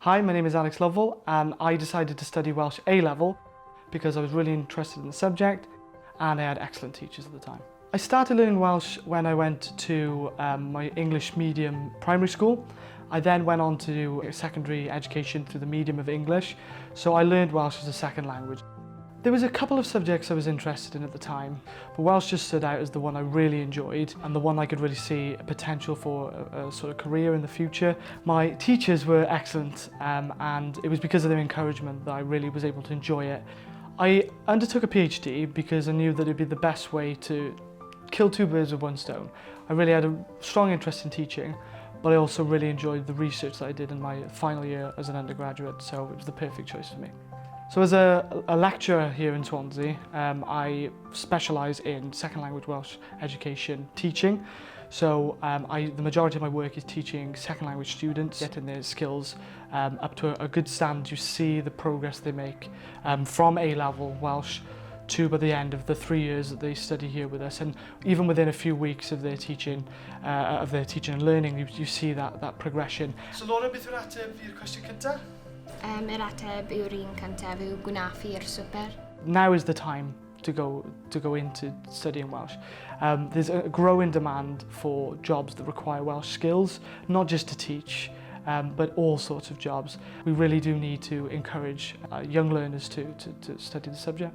Hi, my name is Alex Lovell and I decided to study Welsh A-level because I was really interested in the subject and I had excellent teachers at the time. I started learning Welsh when I went to my English medium primary school. I then went on to do secondary education through the medium of English, so I learned Welsh as a second language. There was a couple of subjects I was interested in at the time, but Welsh just stood out as the one I really enjoyed and the one I could really see a potential for a sort of career in the future. My teachers were excellent and it was because of their encouragement that I really was able to enjoy it. I undertook a PhD because I knew that it'd be the best way to kill two birds with one stone. I really had a strong interest in teaching, but I also really enjoyed the research that I did in my final year as an undergraduate, so it was the perfect choice for me. So as a lecturer here in Swansea, I specialise in second language Welsh education teaching. So the majority of my work is teaching second language students, getting their skills up to a good standard. You see the progress they make from A-level Welsh to by the end of the 3 years that they study here with us, and even within a few weeks of their teaching and learning, you see that progression. So Laura, beth yw'r ateb i'r cwestiwn cyntaf? Yr ateb yw'r un cyntaf yw gwnaeth i'r swper. Now is the time to go into studying Welsh. There's a growing demand for jobs that require Welsh skills, not just to teach, but all sorts of jobs. We really do need to encourage young learners to study the subject.